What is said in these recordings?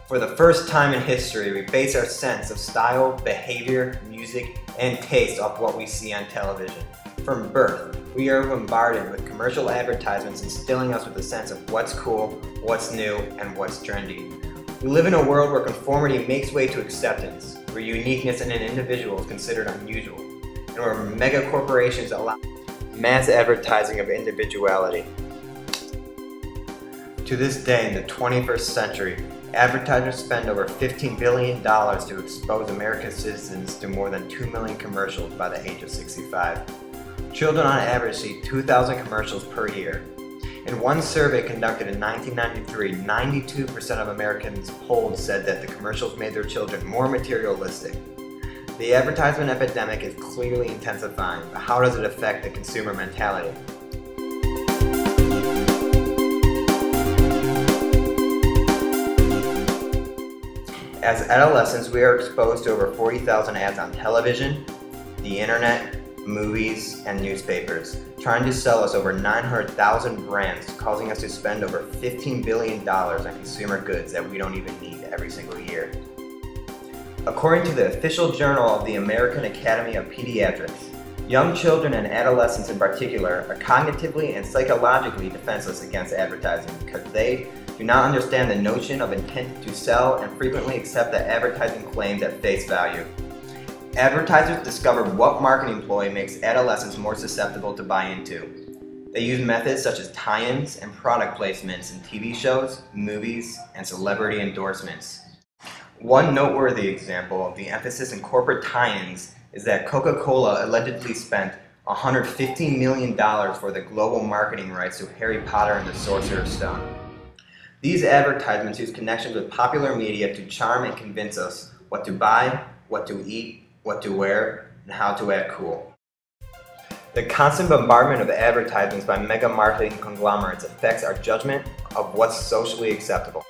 For the first time in history, we base our sense of style, behavior, music, and taste off what we see on television. From birth, we are bombarded with commercial advertisements instilling us with a sense of what's cool, what's new, and what's trendy. We live in a world where conformity makes way to acceptance, where uniqueness in an individual is considered unusual, and where mega corporations allow mass advertising of individuality. To this day, in the 21st century, advertisers spend over $15 billion to expose American citizens to more than 2 million commercials by the age of 65. Children on average see 2,000 commercials per year. In one survey conducted in 1993, 92% of Americans polled said that the commercials made their children more materialistic. The advertisement epidemic is clearly intensifying, but how does it affect the consumer mentality? As adolescents, we are exposed to over 40,000 ads on television, the internet, movies, and newspapers, trying to sell us over 900,000 brands, causing us to spend over $15 billion on consumer goods that we don't even need every single year. According to the official journal of the American Academy of Pediatrics, young children and adolescents in particular are cognitively and psychologically defenseless against advertising because they do not understand the notion of intent to sell and frequently accept the advertising claims at face value. Advertisers discover what marketing ploy makes adolescents more susceptible to buy into. They use methods such as tie-ins and product placements in TV shows, movies, and celebrity endorsements. One noteworthy example of the emphasis in corporate tie-ins is that Coca-Cola allegedly spent $115 million for the global marketing rights to Harry Potter and the Sorcerer's Stone. These advertisements use connections with popular media to charm and convince us what to buy, what to eat, what to wear, and how to act cool. The constant bombardment of advertisements by mega marketing conglomerates affects our judgment of what's socially acceptable.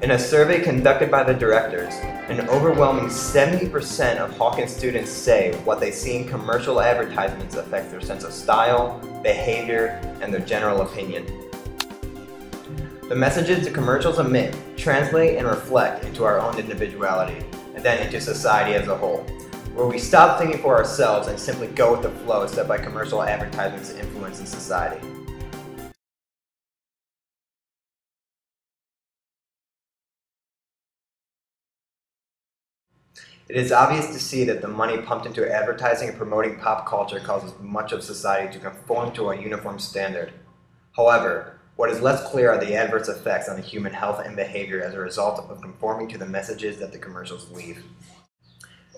In a survey conducted by the directors, an overwhelming 70% of Hawkins students say what they see in commercial advertisements affects their sense of style, behavior, and their general opinion. The messages the commercials emit translate and reflect into our own individuality, and then into society as a whole, where we stop thinking for ourselves and simply go with the flow set by commercial advertisements' influence in society. It is obvious to see that the money pumped into advertising and promoting pop culture causes much of society to conform to a uniform standard. However, what is less clear are the adverse effects on the human health and behavior as a result of conforming to the messages that the commercials leave.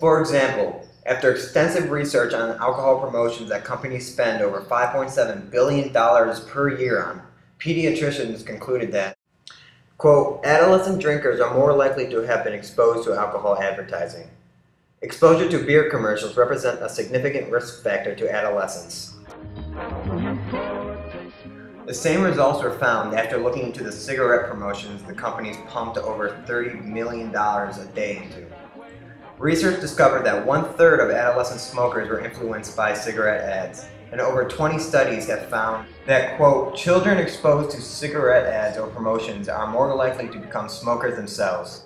For example, after extensive research on alcohol promotions that companies spend over $5.7 billion per year on, pediatricians concluded that, quote, adolescent drinkers are more likely to have been exposed to alcohol advertising. Exposure to beer commercials represent a significant risk factor to adolescents. The same results were found after looking into the cigarette promotions the companies pumped over $30 million a day into. Research discovered that 1/3 of adolescent smokers were influenced by cigarette ads, and over 20 studies have found that, quote, children exposed to cigarette ads or promotions are more likely to become smokers themselves.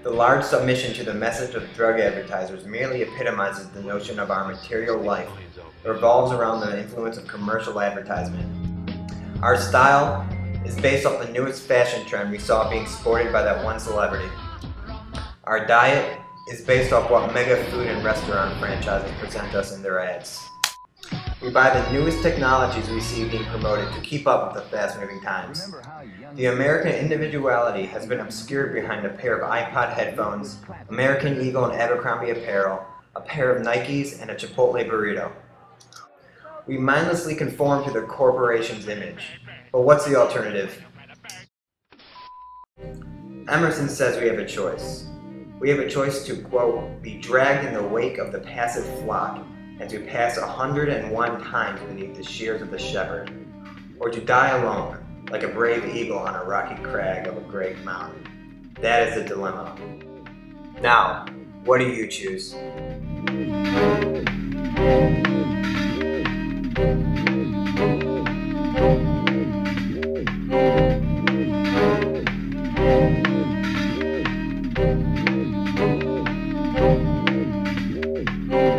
The large submission to the message of drug advertisers merely epitomizes the notion of our material life that revolves around the influence of commercial advertisement. Our style is based off the newest fashion trend we saw being sported by that one celebrity. Our diet is based off what mega food and restaurant franchises present us in their ads. We buy the newest technologies we see being promoted to keep up with the fast-moving times. The American individuality has been obscured behind a pair of iPod headphones, American Eagle and Abercrombie apparel, a pair of Nikes, and a Chipotle burrito. We mindlessly conform to the corporation's image. But what's the alternative? Emerson says we have a choice. We have a choice to, quote, be dragged in the wake of the passive flock, and to pass 101 times beneath the shears of the shepherd, or to die alone, like a brave eagle on a rocky crag of a great mountain. That is the dilemma. Now, what do you choose? Bye.